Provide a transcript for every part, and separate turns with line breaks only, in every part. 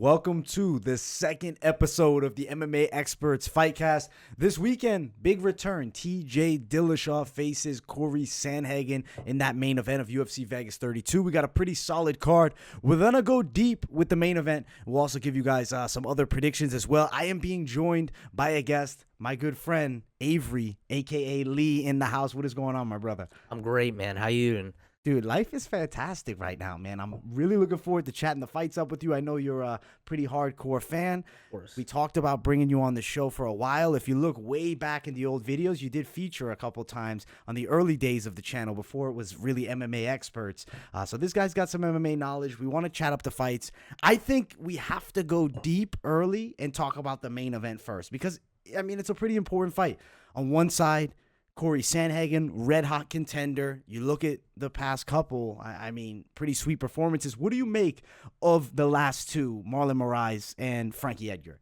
Welcome to the second episode of the MMA Experts Fightcast. This weekend, big return. TJ Dillashaw faces Cory Sandhagen in that main event of UFC Vegas 32. We got a pretty solid card. We're going to go deep with the main event. We'll also give you guys some other predictions as well. I am being joined by a guest, my good friend, Avery, a.k.a. Lee, in the house. What is going on, my brother?
I'm great, man. How you doing?
Dude, life is fantastic right now, man. I'm really looking forward to chatting the fights up with you. I know you're a pretty hardcore fan.
Of course.
We talked about bringing you on the show for a while. If you look way back in the old videos, you did feature a couple times on the early days of the channel before it was really MMA Experts. So this guy's got some MMA knowledge. We want to chat up the fights. I think we have to go deep early and talk about the main event first because, I mean, it's a pretty important fight. On one side, Cory Sandhagen, red-hot contender. You look at the past couple, I mean, pretty sweet performances. What do you make of the last two, Marlon Moraes and Frankie Edgar?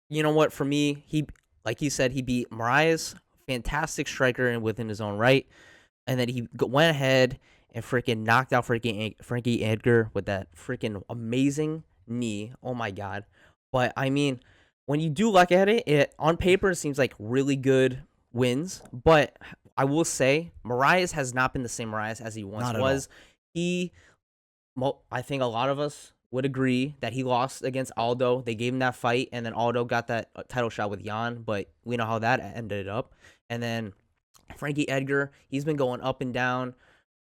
You know what? For me, like you said, he beat Moraes, fantastic striker and within his own right. And then he went ahead and freaking knocked out Frankie Edgar with that freaking amazing knee. Oh, my God. But, I mean, when you do look at it, on paper, it seems like really good wins, but I will say Moraes has not been the same Moraes as he once was. I think a lot of us would agree that he lost against Aldo. They gave him that fight, and then Aldo got that title shot with Jan, but we know how that ended up. And then Frankie Edgar, he's been going up and down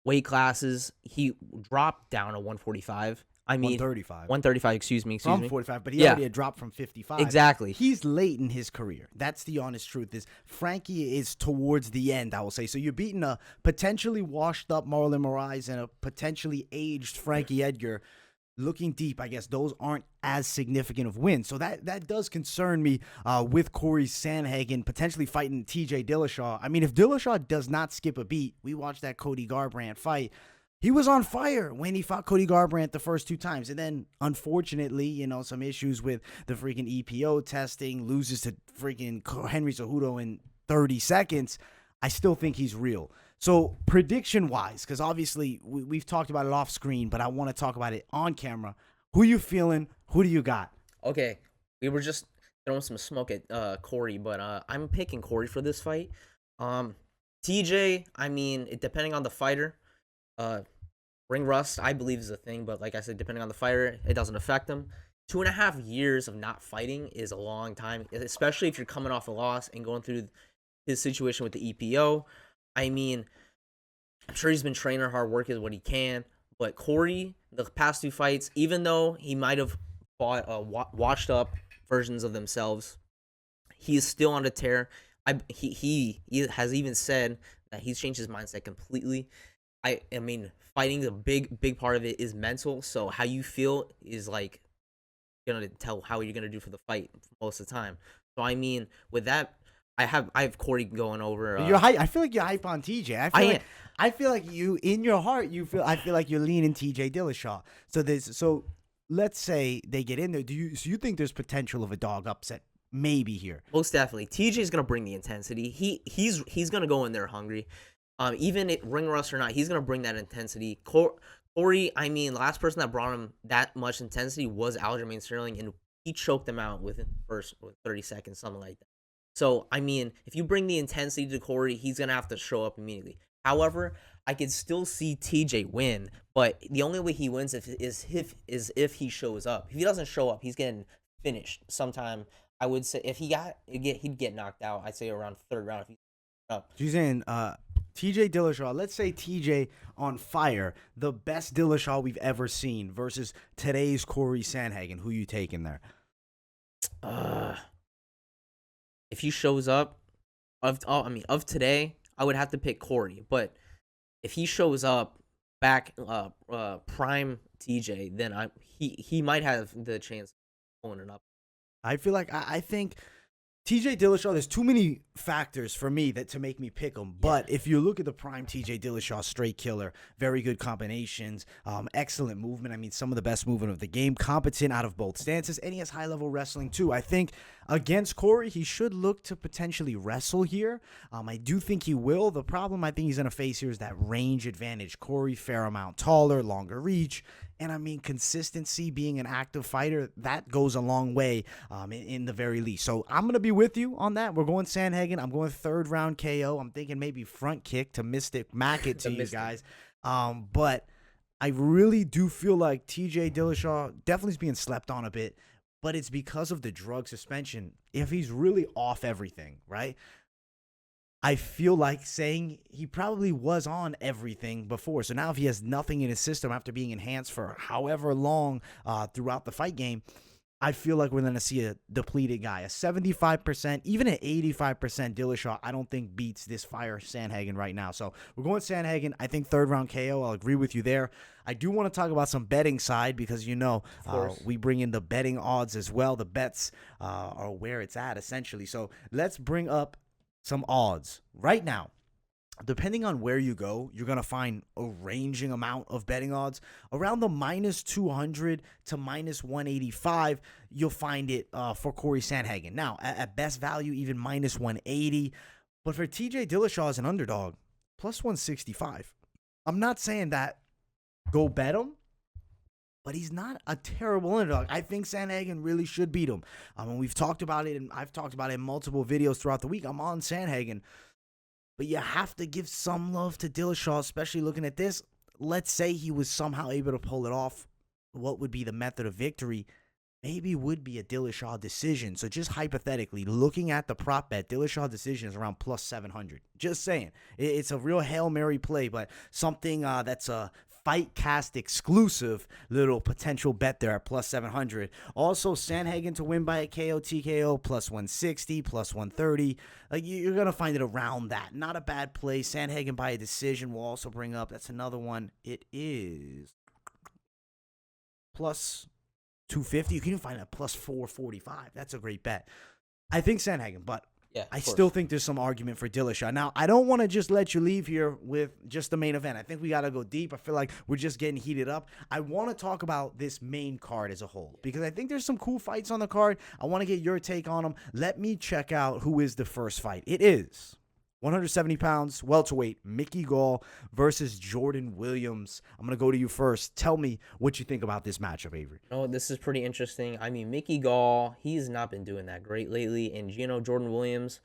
weight classes. He dropped down to 145. I mean, 135, excuse me.
From 45, but he already had dropped from 55.
Exactly.
He's late in his career. That's the honest truth. Is Frankie is towards the end, I will say. So you're beating a potentially washed up Marlon Moraes and a potentially aged Frankie Edgar. Looking deep, I guess those aren't as significant of wins. So that does concern me with Cory Sandhagen potentially fighting TJ Dillashaw. I mean, if Dillashaw does not skip a beat, we watched that Cody Garbrandt fight. He was on fire when he fought Cody Garbrandt the first two times. And then, unfortunately, some issues with the freaking EPO testing, loses to freaking Henry Cejudo in 30 seconds. I still think he's real. So, prediction-wise, because obviously we've talked about it off screen, but I want to talk about it on camera. Who you feeling? Who do you got?
Okay, we were just throwing some smoke at Cory, but I'm picking Cory for this fight. TJ, I mean, depending on the fighter, ring rust, I believe, is a thing, but like I said, depending on the fighter, it doesn't affect him. 2.5 years of not fighting is a long time, especially if you're coming off a loss and going through his situation with the EPO. I mean, I'm sure he's been training hard, working what he can, but Cory, the past two fights, even though he might have fought washed up versions of themselves, he is still on a tear. He has even said that he's changed his mindset completely. I mean, fighting, a big part of it is mental. So how you feel is like gonna tell how you're gonna do for the fight most of the time. So I mean, with that, I have Cory going over.
You're hype. I feel like you're hype on TJ. I feel like you, in your heart, I feel like you're leaning TJ Dillashaw. So let's say they get in there. Do you think there's potential of a dog upset? Maybe here.
Most definitely. TJ's gonna bring the intensity. He's gonna go in there hungry. Even ring rust or not, he's going to bring that intensity. Cory, I mean, the last person that brought him that much intensity was Aljamain Sterling, and he choked him out within the first 30 seconds, something like that. So, I mean, if you bring the intensity to Cory, he's going to have to show up immediately. However, I can still see TJ win, but the only way he wins is if he shows up. If he doesn't show up, he's getting finished sometime. I would say if he'd get knocked out, I'd say around third round if he up.
She's saying TJ Dillashaw, let's say TJ on fire, the best Dillashaw we've ever seen versus today's Cory Sandhagen. Who you taking there?
If he shows up, of today, I would have to pick Cory. But if he shows up back prime TJ, then he might have the chance of pulling it up.
I feel like I think TJ Dillashaw, there's too many factors for me to make me pick him. But if you look at the prime TJ Dillashaw, straight killer, very good combinations, excellent movement. I mean, some of the best movement of the game, competent out of both stances, and he has high-level wrestling too. I think against Cory, he should look to potentially wrestle here. I do think he will. The problem I think he's going to face here is that range advantage. Cory, fair amount taller, longer reach. And I mean, consistency, being an active fighter, that goes a long way in the very least. So I'm going to be with you on that. We're going Sandhagen. I'm going third round KO. I'm thinking maybe front kick to Mystic Mac it to you guys. But I really do feel like TJ Dillashaw definitely is being slept on a bit, but it's because of the drug suspension. If he's really off everything, right? I feel like saying he probably was on everything before. So now if he has nothing in his system after being enhanced for however long throughout the fight game, I feel like we're going to see a depleted guy. A 75%, even an 85% Dillashaw, I don't think beats this fire Sandhagen right now. So we're going Sandhagen. I think third round KO. I'll agree with you there. I do want to talk about some betting side because, we bring in the betting odds as well. The bets are where it's at, essentially. So let's bring up some odds right now. Depending on where you go, you're going to find a ranging amount of betting odds. Around the minus 200 to minus 185, you'll find it for Cory Sandhagen. Now, at best value, even minus 180. But for TJ Dillashaw as an underdog, plus 165. I'm not saying that go bet him, but he's not a terrible underdog. I think Sandhagen really should beat him. We've talked about it, and I've talked about it in multiple videos throughout the week. I'm on Sandhagen. But you have to give some love to Dillashaw, especially looking at this. Let's say he was somehow able to pull it off. What would be the method of victory? Maybe would be a Dillashaw decision. So just hypothetically, looking at the prop bet, Dillashaw decision is around plus 700. Just saying. It's a real Hail Mary play, but something that's a FightCast exclusive little potential bet there at plus 700. Also, Sandhagen to win by a KO TKO plus 160, plus 130. Like you're gonna find it around that. Not a bad play. Sandhagen by a decision will also bring up. That's another one. It is plus 250. You can even find it at plus 445. That's a great bet. I think Sandhagen, but
yeah,
I still think there's some argument for Dillashaw. Now, I don't want to just let you leave here with just the main event. I think we got to go deep. I feel like we're just getting heated up. I want to talk about this main card as a whole because I think there's some cool fights on the card. I want to get your take on them. Let me check out who is the first fight. It is 170 pounds, welterweight, Mickey Gall versus Jordan Williams. I'm going to go to you first. Tell me what you think about this matchup, Avery.
Oh, this is pretty interesting. I mean, Mickey Gall, he's not been doing that great lately. And, Jordan Williams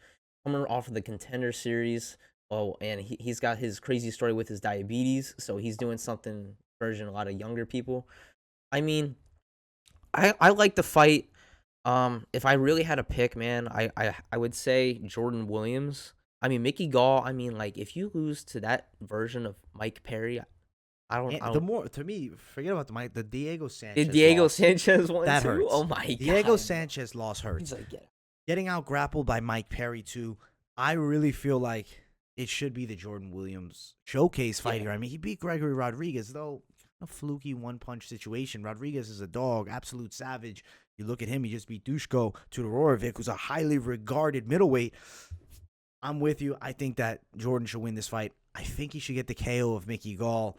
coming off of the Contender Series. Oh, and he's got his crazy story with his diabetes. So he's doing something version a lot of younger people. I mean, I like the fight. If I really had to pick, man, I would say Jordan Williams. I mean, Mickey Gall, if you lose to that version of Mike Perry, I don't.
To me, forget about the Diego Sanchez.
Sanchez one
that
too?
Hurts.
Oh my god.
Diego Sanchez loss hurts.
He's like,
Getting out grappled by Mike Perry too. I really feel like it should be the Jordan Williams showcase fight here. I mean, he beat Gregory Rodriguez, though a fluky one-punch situation. Rodriguez is a dog, absolute savage. You look at him, he just beat Dushko Todorovic, who's a highly regarded middleweight. I'm with you. I think that Jordan should win this fight. I think he should get the KO of Mickey Gall.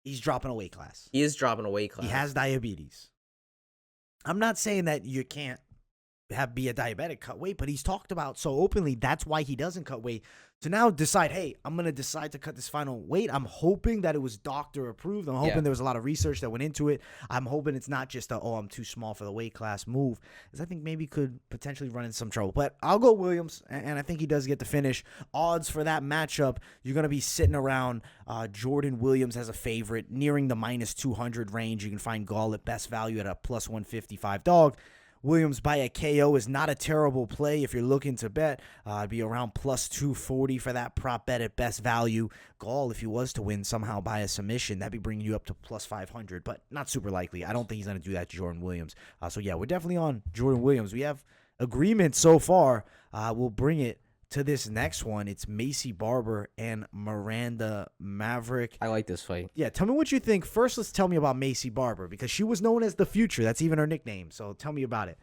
He's dropping a weight class.
He is dropping a weight class.
He has diabetes. I'm not saying that you can't be a diabetic cut weight, but he's talked about so openly that's why he doesn't cut weight. To now decide, hey, I'm going to decide to cut this final weight. I'm hoping that it was doctor approved. I'm hoping there was a lot of research that went into it. I'm hoping it's not just I'm too small for the weight class move, because I think maybe could potentially run into some trouble. But I'll go Williams, and I think he does get the finish. Odds for that matchup, you're going to be sitting around Jordan Williams as a favorite, nearing the minus 200 range. You can find Gall at best value at a plus 155 dog. Williams by a KO is not a terrible play if you're looking to bet. It'd be around plus 240 for that prop bet at best value. Gall, if he was to win somehow by a submission, that'd be bringing you up to plus 500, but not super likely. I don't think he's going to do that to Jordan Williams. So, yeah, we're definitely on Jordan Williams. We have agreement so far. We'll bring it to this next one. It's Macy Barber and Miranda Maverick.
I like this fight.
Yeah, tell me what you think. First, let's tell me about Macy Barber, because she was known as the Future. That's even her nickname. So tell me about it.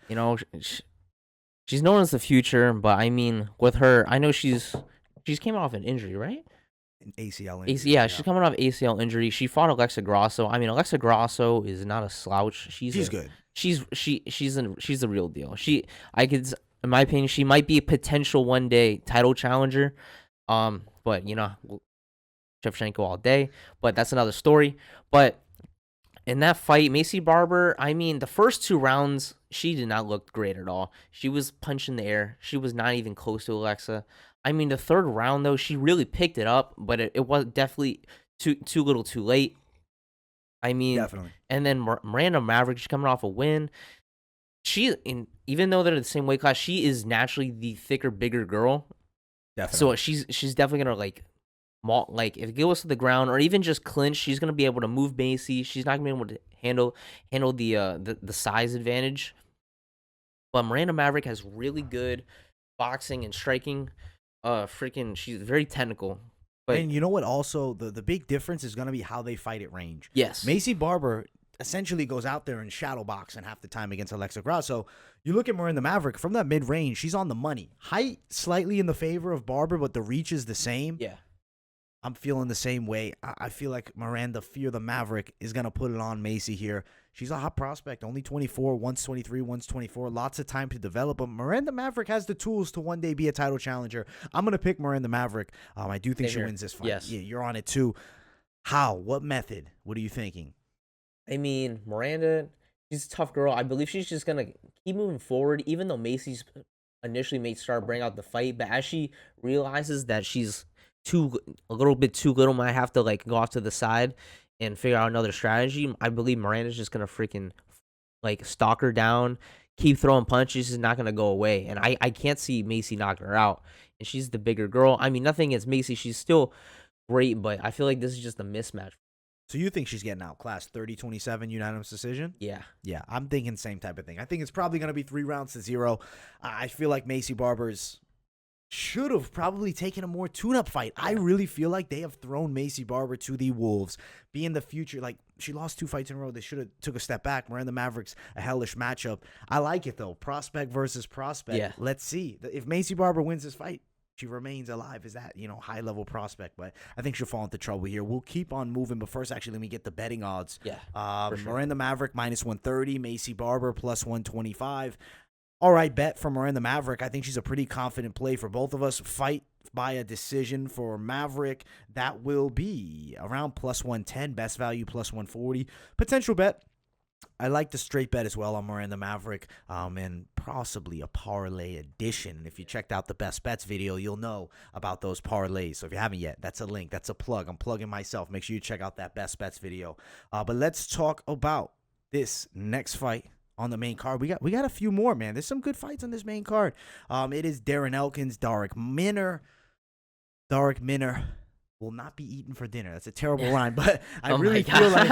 She's known as the Future, but I mean, with her, I know she's came off an injury, right?
An ACL injury.
Yeah, she's coming off ACL injury. She fought Alexa Grasso. I mean, Alexa Grasso is not a slouch. She's
good.
She's the real deal. In my opinion, she might be a potential one-day title challenger. But, Shevchenko all day. But that's another story. But In that fight, Macy Barber, I mean, the first 2 rounds, she did not look great at all. She was punching the air. She was not even close to Alexa. I mean, the third round, though, she really picked it up, but it was definitely too little too late. I mean,
Definitely.
and then Miranda Maverick, she's coming off a win. Even though they're the same weight class, she is naturally the thicker, bigger girl.
Definitely.
So she's definitely gonna like if it goes to the ground or even just clinch, she's gonna be able to move Macy. She's not gonna be able to handle the size advantage. But Miranda Maverick has really good boxing and striking. She's very technical. But
and you know what? Also, the big difference is going to be how they fight at range.
yes,
Macy Barber essentially goes out there and shadow boxing half the time against Alexa Grasso. You look at Miranda Maverick from that mid range, she's on the money. Height slightly in the favor of Barber, but the reach is the same.
yeah.
I'm feeling the same way. I feel like Miranda Fear the Maverick is going to put it on Macy here. She's a hot prospect, only 24, once 23, once 24. Lots of time to develop. But Miranda Maverick has the tools to one day be a title challenger. I'm going to pick Miranda Maverick. I do think
Same
she
here.
wins this fight.
Yes.
Yeah, you're on it too. How? What method? What are you thinking?
I mean, Miranda, she's a tough girl. I believe she's just gonna keep moving forward, even though Macy's initially may start bring out the fight, but as she realizes that she's a little bit too little, might have to like go off to the side and figure out another strategy. I believe Miranda's just gonna freaking like stalk her down, keep throwing punches. She's not gonna go away, and I can't see Macy knocking her out. And she's the bigger girl. I mean, nothing against Macy. She's still great, but I feel like this is just a mismatch.
So you think she's getting outclassed 30-27 unanimous decision?
Yeah.
Yeah, I'm thinking same type of thing. I think it's probably going to be 3-0. I feel like Macy Barber's should have probably taken a more tune-up fight. I really feel like they have thrown Macy Barber to the wolves. Being the future, like she lost 2 fights in a row. They should have took a step back. Miranda Maverick's a hellish matchup. I like it though. Prospect versus prospect.
Yeah.
Let's see. If Macy Barber wins this fight, she remains alive as that, high-level prospect. But I think she'll fall into trouble here. We'll keep on moving. But first, actually, let me get the betting odds.
Yeah. For sure.
Miranda Maverick, -130. Macy Barber, +125. All right, bet for Miranda Maverick. I think she's a pretty confident play for both of us. Fight by a decision for Maverick. That will be around +110. Best value, +140. Potential bet. I like the straight bet as well on Miranda Maverick, and possibly a parlay edition. If you checked out the best bets video, you'll know about those parlays. So if you haven't yet, that's a link. That's a plug. I'm plugging myself. Make sure you check out that best bets video. But let's talk about this next fight on the main card. We got a few more, man. There's some good fights on this main card. It is Darren Elkins, Darrick Minner. Darrick Minner will not be eaten for dinner. That's a terrible line, but I really feel like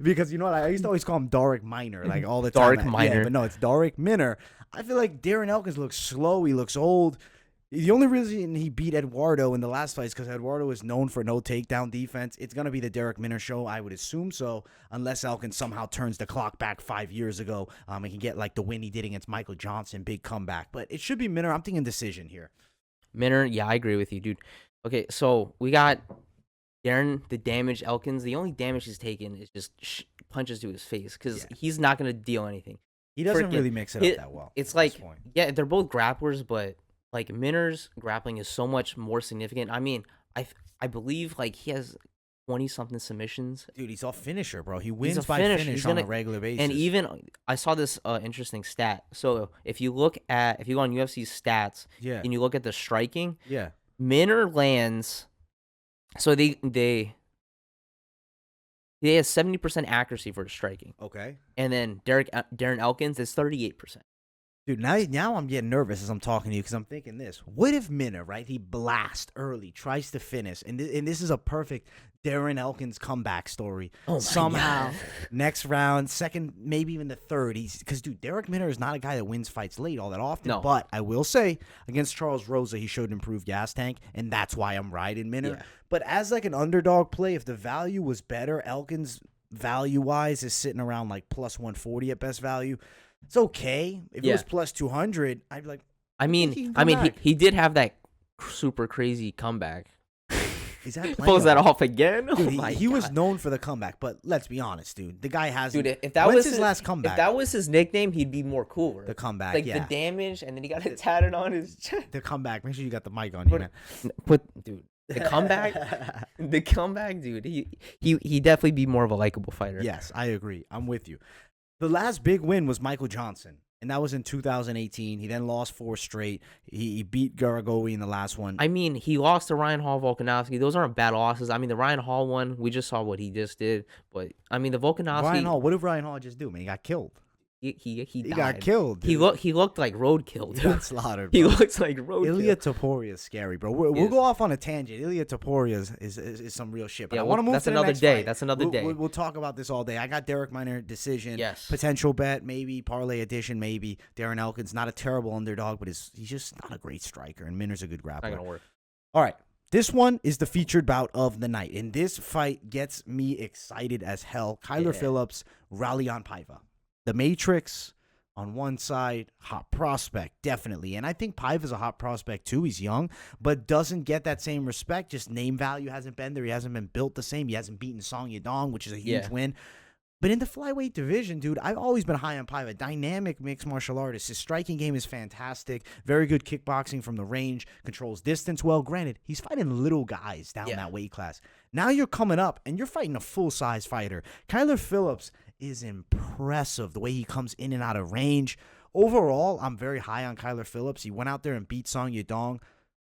because you know what, I used to always call him Darrick Minor, like all the time.
Darrick Minor.
Yeah, but no, it's Darrick Minner. I feel like Darren Elkins looks slow. He looks old. The only reason he beat Eduardo in the last fight is because Eduardo is known for no takedown defense. It's going to be the Darrick Minner show, I would assume so, unless Elkins somehow turns the clock back 5 years ago and can get like the win he did against Michael Johnson, big comeback. But it should be Minner. I'm thinking decision here.
Minner, yeah, I agree with you, dude. Okay, so we got Darren, the damage Elkins. The only damage he's taken is just punches to his face because he's not going to deal anything.
He doesn't really mix it up that well.
It's like, yeah, they're both grapplers, but like Minner's grappling is so much more significant. I mean, I believe like he has 20-something submissions.
Dude, he's a finisher, bro. He wins by
finisher.
finish on a regular basis.
And even I saw this interesting stat. So if you go on UFC's stats, and you look at the striking, Minner lands. So they have 70% accuracy for the striking.
Okay.
And then Darren Elkins is 38%.
Dude, now I'm getting nervous as I'm talking to you because I'm thinking this. What if Minner, right, he blasts early, tries to finish, and this is a perfect Darren Elkins comeback story. Somehow, next round, second, maybe even the third. Because, dude, Darrick Minner is not a guy that wins fights late all that often.
No.
But I will say, against Charles Rosa, he showed improved gas tank, and that's why I'm riding Minner.
Yeah.
But as like an underdog play, if the value was better, Elkins value-wise is sitting around like +140 at best value. It's okay. If it was +200, I'd be like,
he did have that super crazy comeback.
Is that
pulls that off again?
Dude, he was known for the comeback, but let's be honest, dude. The guy has.
Dude, if that was
his last comeback,
if that was his nickname, he'd be more cooler.
The comeback,
like the damage, and then he got it tatted on his chest.
The comeback. Make sure you got the mic on you, man.
Dude, the comeback, the comeback, dude. He definitely be more of a likable fighter.
Yes, I agree. I'm with you. The last big win was Michael Johnson, and that was in 2018. He then lost 4 straight. He beat Garagowi in the last one.
I mean, he lost to Ryan Hall, Volkanovski. Those aren't bad losses. I mean, the Ryan Hall one, we just saw what he just did. But I mean, the Volkanovski.
Ryan Hall. What did Ryan Hall just do, man? He got killed.
He
He
died.
got killed.
He looked like roadkill,
He
dude.
got slaughtered.
He
Bro.
looks like roadkill.
Ilya Topuria is scary, bro. We'll go off on a tangent. Ilya Topuria is some real shit. But
Yeah,
I want to move
that's
to the
another
next
day.
fight.
That's another day.
We'll talk about this all day. I got Derek Minor decision.
Yes.
Potential bet, maybe parlay edition, maybe. Darren Elkins, not a terrible underdog, but he's just not a great striker. And Minor's a good grappler.
Not gonna work.
All right. This one is the featured bout of the night, and this fight gets me excited as hell. Kyler Phillips, Raulian Paiva. The Matrix on one side, hot prospect, definitely. And I think Paiva's a hot prospect too. He's young, but doesn't get that same respect. Just name value hasn't been there. He hasn't been built the same. He hasn't beaten Song Yadong, which is a huge win. But in the flyweight division, dude, I've always been high on Paiva. Dynamic mixed martial artist. His striking game is fantastic. Very good kickboxing from the range. Controls distance well. Granted, he's fighting little guys down that weight class. Now you're coming up, and you're fighting a full-size fighter. Kyler Phillips is impressive, the way he comes in and out of range. Overall, I'm very high on Kyler Phillips. He went out there and beat Song Yadong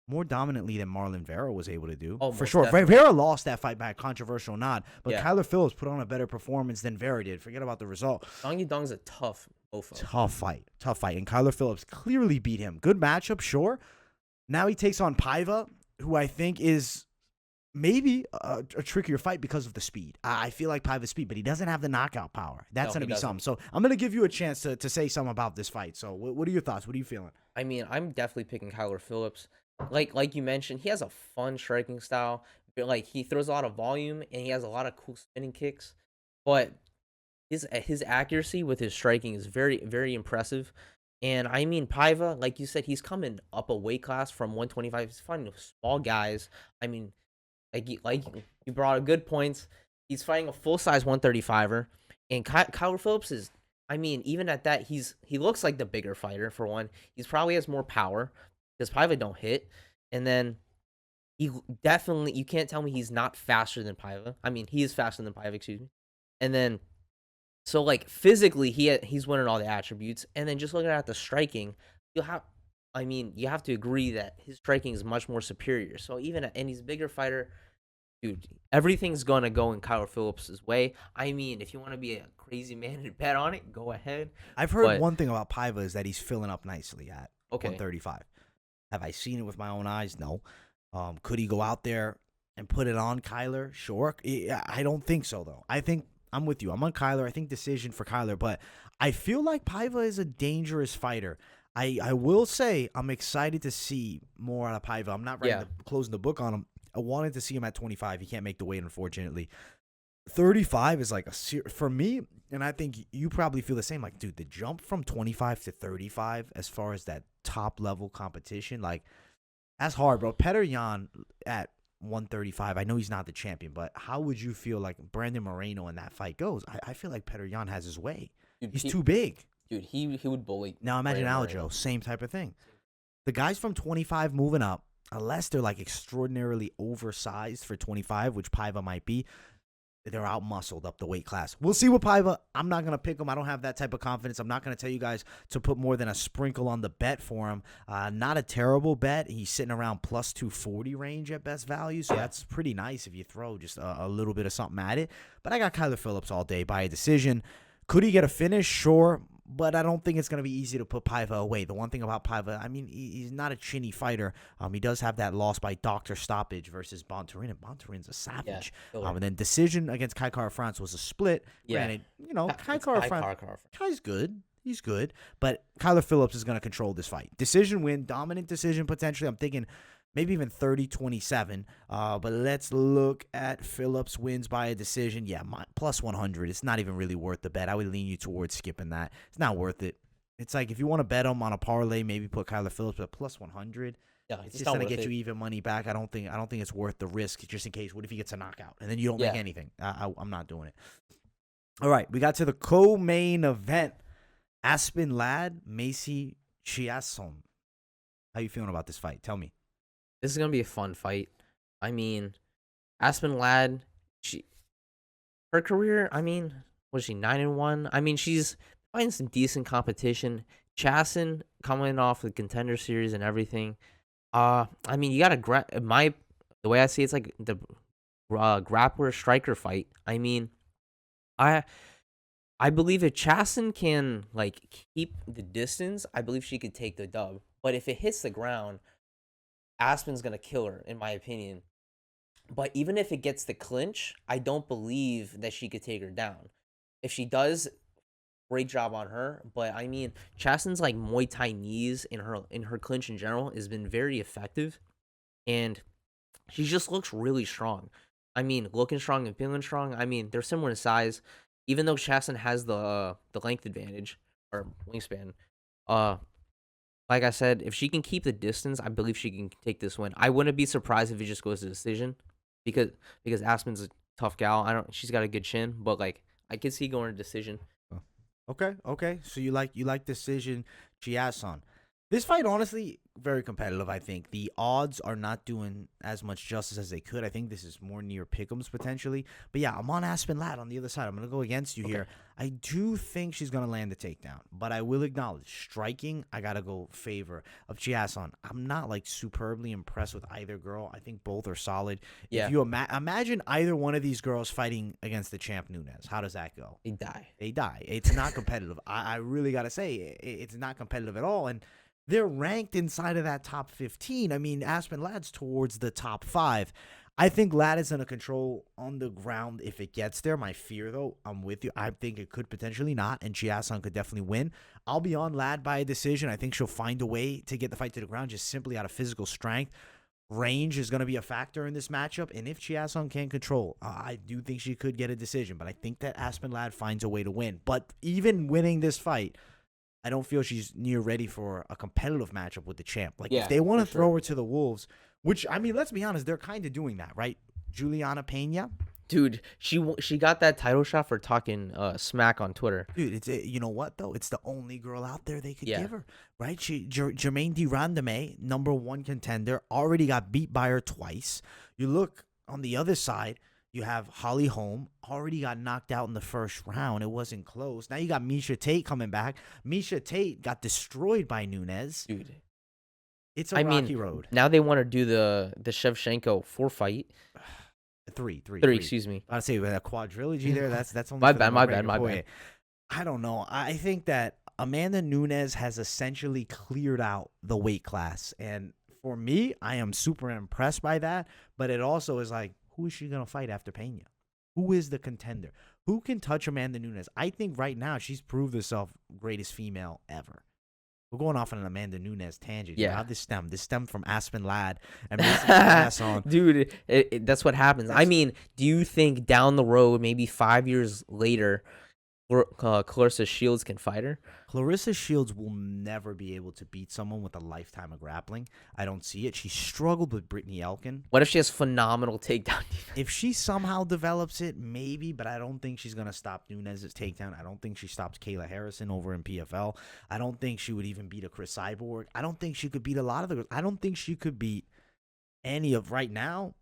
more dominantly than Marlon Vera was able to do.
Oh,
for sure.
Definitely.
Vera lost that fight by a controversial nod, but
Yeah.
Kyler Phillips put on a better performance than Vera did. Forget about the result.
Song Yadong's a tough mofo.
Tough fight. And Kyler Phillips clearly beat him. Good matchup, sure. Now he takes on Paiva, who I think is maybe a trickier fight because of the speed. I feel like Paiva's speed, but he doesn't have the knockout power. That's going to be something. So I'm going to give you a chance to say something about this fight. So what are your thoughts? What are you feeling?
I mean, I'm definitely picking Kyler Phillips. Like you mentioned, he has a fun striking style. Like, he throws a lot of volume and he has a lot of cool spinning kicks. But his accuracy with his striking is very, very impressive. And I mean, Paiva, like you said, he's coming up a weight class from 125. He's fighting small guys. I mean, like you brought a good points. He's fighting a full size 135er, and Kyler Phillips is. I mean, even at that, he looks like the bigger fighter for one. He's probably has more power because Paiva don't hit, and then he definitely, you can't tell me he's not faster than Paiva. I mean, he is faster than Paiva, excuse me. And then, so like physically, he's winning all the attributes, and then just looking at the striking, you have to agree that his striking is much more superior. So and he's a bigger fighter, dude. Everything's gonna go in Kyler Phillips' way. I mean, if you want to be a crazy man and bet on it, go ahead.
I've heard one thing about Paiva is that he's filling up nicely at 135. Have I seen it with my own eyes? No. Could he go out there and put it on Kyler? Sure. I don't think so, though. I think I'm with you. I'm on Kyler. I think decision for Kyler, but I feel like Paiva is a dangerous fighter. I will say I'm excited to see more out of Paiva. I'm not closing the book on him. I wanted to see him at 25. He can't make the weight, unfortunately. 35 is like for me, and I think you probably feel the same. Like, dude, the jump from 25 to 35 as far as that top level competition, like, that's hard, bro. Petr Yan at 135. I know he's not the champion, but how would you feel like Brandon Moreno in that fight goes? I feel like Petr Yan has his way. Dude, he's too big.
Dude, he would bully.
Now imagine Aljo, same type of thing. The guys from 25 moving up, unless they're like extraordinarily oversized for 25, which Paiva might be, they're out muscled up the weight class. We'll see with Paiva. I'm not going to pick him. I don't have that type of confidence. I'm not going to tell you guys to put more than a sprinkle on the bet for him. Not a terrible bet. He's sitting around plus 240 range at best value, so that's pretty nice if you throw just a little bit of something at it. But I got Kyler Phillips all day by a decision. Could he get a finish? Sure. But I don't think it's going to be easy to put Paiva away. The one thing about Paiva, I mean, he's not a chinny fighter. He does have that loss by doctor stoppage versus Bontorin, and Bontorin's a savage. And then decision against Kai Kara France was a split. Granted, you know, Kai Kara France, Kai's good. He's good. But Kyler Phillips is going to control this fight. Decision win, dominant decision potentially. I'm thinking maybe even 30-27. But let's look at Phillips wins by a decision. Yeah, plus 100. It's not even really worth the bet. I would lean you towards skipping that. It's not worth it. It's like if you want to bet him on a parlay, maybe put Kyler Phillips, but plus 100.
Yeah,
it's just going to get you even money back. I don't think it's worth the risk just in case. What if he gets a knockout and then you don't make anything? I'm not doing it. All right, we got to the co-main event. Aspen Ladd, Macy Chiasson. How you feeling about this fight? Tell me.
This is going to be a fun fight. I mean, Aspen Ladd, she her career. I mean, was she 9-1? I mean, she's fighting some decent competition. Chiasson coming off the Contender Series and everything. I mean, you gotta the way I see it's like the grappler striker fight. I mean, I I believe if Chiasson can like keep the distance, I believe she could take the dub. But if it hits the ground, Aspen's gonna kill her, in my opinion. But even if it gets the clinch, I don't believe that she could take her down. If she does, great job on her. But I mean, Chasson's like Muay Thai knees in her clinch in general has been very effective, and she just looks really strong. I mean, looking strong and feeling strong. I mean, they're similar in size, even though Chiasson has the length advantage or wingspan. Uh, like I said, if she can keep the distance, I believe she can take this win. I wouldn't be surprised if it just goes to decision, because Aspen's a tough gal. She's got a good chin, but like I could see going to decision.
Oh. Okay. So you like decision Chiasson. This fight, honestly, very competitive. I think the odds are not doing as much justice as they could. I think this is more near pick'ems potentially. But yeah, I'm on Aspen Ladd on the other side. I'm gonna go against you here. I do think she's gonna land the takedown, but I will acknowledge striking. I gotta go favor of Chiasson. I'm not like superbly impressed with either girl. I think both are solid.
Yeah,
If you imagine either one of these girls fighting against the champ Nunes, how does that go?
they die.
They die. It's not competitive. I really gotta say it's not competitive at all. And they're ranked inside of that top 15. I mean, Aspen Ladd's towards the top 5. I think Ladd is going to control on the ground if it gets there. My fear, though, I'm with you. I think it could potentially not, and Chiasson could definitely win. I'll be on Ladd by a decision. I think she'll find a way to get the fight to the ground just simply out of physical strength. Range is going to be a factor in this matchup, and if Chiasson can control, I do think she could get a decision, but I think that Aspen Ladd finds a way to win. But even winning this fight, I don't feel she's near ready for a competitive matchup with the champ. Like,
Yeah,
if they want to
for
throw
sure.
her to the wolves, which, I mean, let's be honest, they're kind of doing that, right? Juliana Pena,
Dude, she got that title shot for talking smack on Twitter.
dude, you know what though? It's the only girl out there they could
Yeah.
give her, right? Jermaine de Randamie, #1 contender, already got beat by her twice. You look on the other side. You have Holly Holm, already got knocked out in the first round. It wasn't close. Now you got Misha Tate coming back. Misha Tate got destroyed by Nunes.
Dude,
It's a
I
rocky
mean,
road.
now they want to do the Shevchenko 4 fight.
Three.
Excuse me.
I'd say with a quadrilogy there. That's only
My
for
bad,
the
my bad,
McGregor
my
boy.
bad.
I don't know. I think that Amanda Nunes has essentially cleared out the weight class, and for me, I am super impressed by that. But it also is like, who is she gonna fight after Pena? Who is the contender? Who can touch Amanda Nunes? I think right now she's proved herself greatest female ever. We're going off on an Amanda Nunes tangent.
Yeah.
How this stemmed? This stemmed from Aspen Ladd and Mason Chiasson.
Dude, that's what happens. I mean, do you think down the road, maybe 5 years later, Clarissa Shields can fight her?
Clarissa Shields will never be able to beat someone with a lifetime of grappling. I don't see it. She struggled with Brittany Elkin.
What if she has phenomenal takedown defense?
If she somehow develops it, maybe, but I don't think she's going to stop Nunes' takedown. I don't think she stops Kayla Harrison over in PFL. I don't think she would even beat a Chris Cyborg. I don't think she could beat a lot of the girls. I don't think she could beat any of, right now,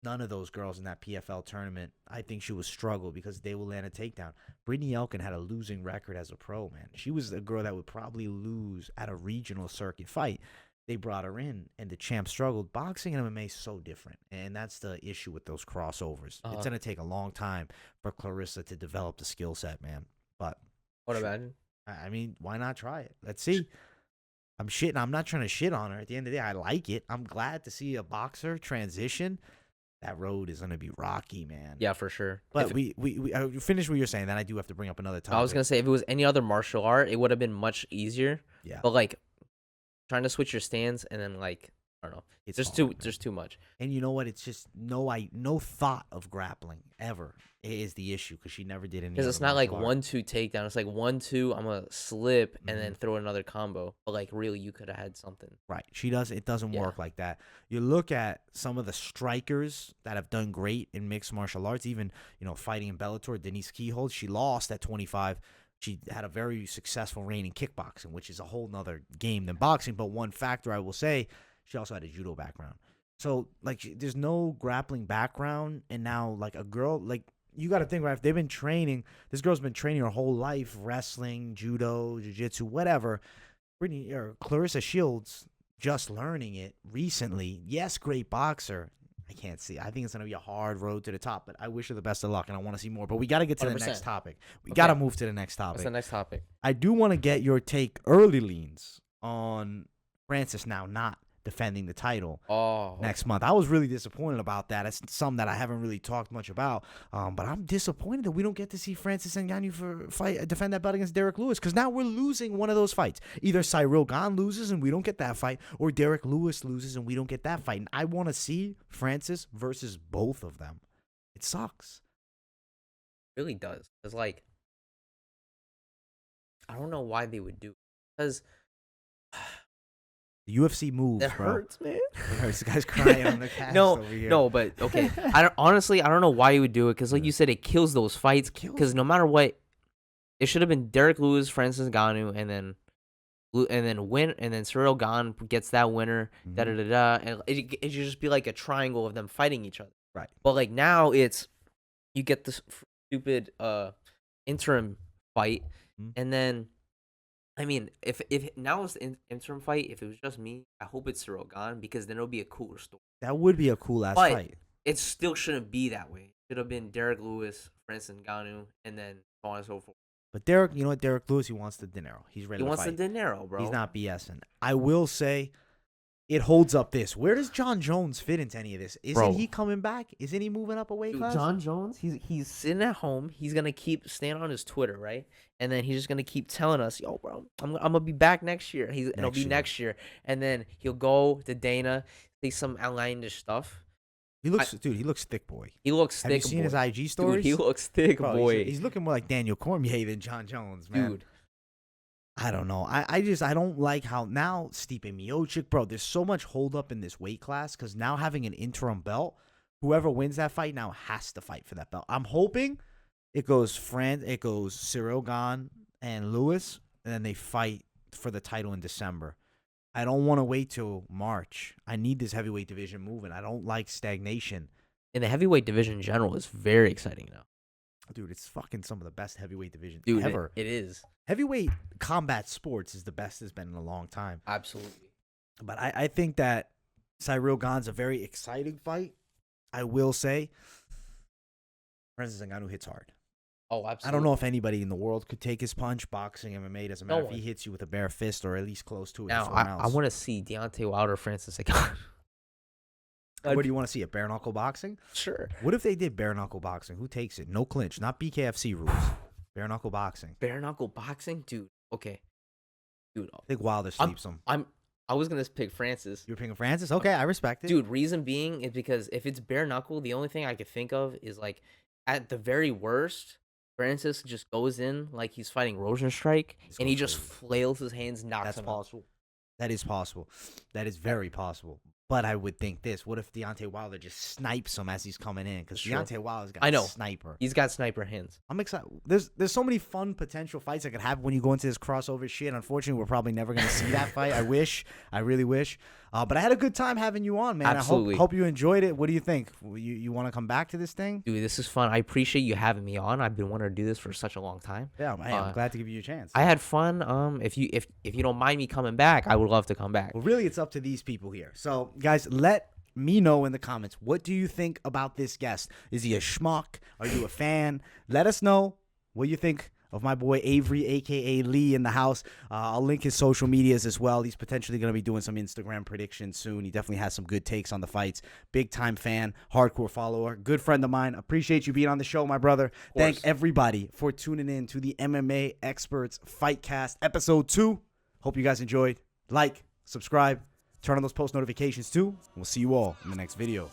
none of those girls in that PFL tournament. I think she would struggle because they will land a takedown. Brittany Elkin had a losing record as a pro, man. She was a girl that would probably lose at a regional circuit fight. They brought her in, and the champ struggled. Boxing and MMA is so different, and that's the issue with those crossovers. It's going to take a long time for Clarissa to develop the skill set, man. But
What imagine?
I mean, why not try it? Let's see. I'm shitting. I'm not trying to shit on her. At the end of the day, I like it. I'm glad to see a boxer transition. That road is going to be rocky, man.
Yeah, for sure.
But we finish what you're saying. Then I do have to bring up another topic.
I was gonna say if it was any other martial art, it would have been much easier.
Yeah.
But like trying to switch your stance and then like I don't know,
It's
there's
hard, man.
there's too much.
And you know what? It's just no thought of grappling ever is the issue because she never did any.
Because it's
other
not like
martial art.
1-2 takedown. It's like 1-2. I'm gonna slip and then throw another combo. But like really, you could have had something.
Right. She does. It doesn't
Yeah.
work like that. You look at some of the strikers that have done great in mixed martial arts, even, fighting in Bellator, Denise Keyhold, she lost at 25. She had a very successful reign in kickboxing, which is a whole nother game than boxing. But one factor I will say, she also had a judo background. So like, there's no grappling background, and now like a girl, like you got to think, right? If they've been training, this girl's been training her whole life, wrestling, judo, jiu-jitsu, whatever. Brittany or Clarissa Shields just learning it recently. Yes, great boxer. I can't see. I think it's gonna be a hard road to the top, but I wish her the best of luck, and I want to see more. But we got to get to the
100%.
next topic. We
Okay.
got to move to the next
What's
topic.
the next topic?
I do want to get your take, early leans on Francis now not defending the title next month. I was really disappointed about that. It's something that I haven't really talked much about. But I'm disappointed that we don't get to see Francis Ngannou defend that belt against Derek Lewis, because now we're losing one of those fights. Either Cyril Gane loses and we don't get that fight, or Derek Lewis loses and we don't get that fight. And I want to see Francis versus both of them. It sucks.
It really does. It's like, I don't know why they would do it. Because
The UFC moves,
it
bro.
hurts, man.
It hurts. The guy's crying on the cast
No,
over here.
no, but okay. I don't know why you would do it, because like you said, it kills those fights. Because no matter what, it should have been Derek Lewis, Francis Ngannou, and then Cyril Gane gets that winner. And it should just be like a triangle of them fighting each other.
Right.
But like now you get this stupid interim fight, and then. I mean, if now it's the interim fight, if it was just me, I hope it's Cyril Gane, because then it'll be a cooler story.
That would be a cool ass
But
fight.
it still shouldn't be that way. It should have been Derek Lewis, Francis Ngannou, and then so on and so forth.
But Derek, you know what? Derek Lewis, he wants the dinero. He's ready
He
to
wants
fight.
the dinero, bro.
He's not BSing. I will say, it holds up this. Where does John Jones fit into any of this? Isn't he coming back? Isn't he moving up a weight class?
John Jones, he's sitting at home. He's gonna keep staying on his Twitter, right? And then he's just gonna keep telling us, "Yo, bro, I'm gonna be back next year." It'll be next year. And then he'll go to Dana, say some outlandish stuff.
He looks thick, boy.
He looks thick.
Have you seen his IG stories?
Dude, he looks thick,
Bro,
boy.
He's looking more like Daniel Cormier than John Jones, man.
Dude.
I don't know. I don't like how now Stipe Miocic, bro, there's so much hold up in this weight class, because now having an interim belt, whoever wins that fight now has to fight for that belt. I'm hoping it goes Cyril Gane and Lewis, and then they fight for the title in December. I don't want to wait till March. I need this heavyweight division moving. I don't like stagnation.
And the heavyweight division in general is very exciting now.
Dude, it's fucking some of the best heavyweight divisions
Dude,
ever.
It is.
Heavyweight combat sports is the best it's been in a long time.
Absolutely.
But I think that Cyril Gane's a very exciting fight. I will say, Francis Ngannou hits hard.
Oh, absolutely.
I don't know if anybody in the world could take his punch. Boxing, MMA, doesn't matter if he hits you with a bare fist or at least close to it.
Now, I want to see Deontay Wilder, Francis Ngannou.
What do you want to see? A bare knuckle boxing?
Sure.
What if they did bare knuckle boxing? Who takes it? No clinch, not BKFC rules. Bare knuckle boxing.
Bare knuckle boxing, dude. Okay, dude.
I think Wilder sleeps him.
I was gonna pick Francis.
You're picking Francis? Okay, I respect it.
Dude, reason being is because if it's bare knuckle, the only thing I could think of is like, at the very worst, Francis just goes in like he's fighting Rosenstrike, and he just flails his hands, knocks
That's
him
possible. That is possible. That is very possible. But I would think this. What if Deontay Wilder just snipes him as he's coming in? Because Deontay Wilder's got a sniper.
He's got sniper hands.
I'm excited. There's so many fun potential fights that could happen when you go into this crossover shit. Unfortunately, we're probably never going to see that fight. I wish. I really wish. But I had a good time having you on, man.
Absolutely.
I hope you enjoyed it. What do you think? You want to come back to this thing?
Dude, this is fun. I appreciate you having me on. I've been wanting to do this for such a long time.
Yeah, I'm glad to give you a chance.
I had fun. If you don't mind me coming back, I would love to come back.
Well, really, it's up to these people here. So, guys, let me know in the comments, what do you think about this guest? Is he a schmuck? Are you a fan? Let us know what you think of my boy Avery, a.k.a. Lee, in the house. I'll link his social medias as well. He's potentially going to be doing some Instagram predictions soon. He definitely has some good takes on the fights. Big-time fan, hardcore follower, good friend of mine. Appreciate you being on the show, my brother. Thank everybody for tuning in to the MMA Experts Fightcast Episode 2. Hope you guys enjoyed. Like, subscribe, turn on those post notifications too. We'll see you all in the next video.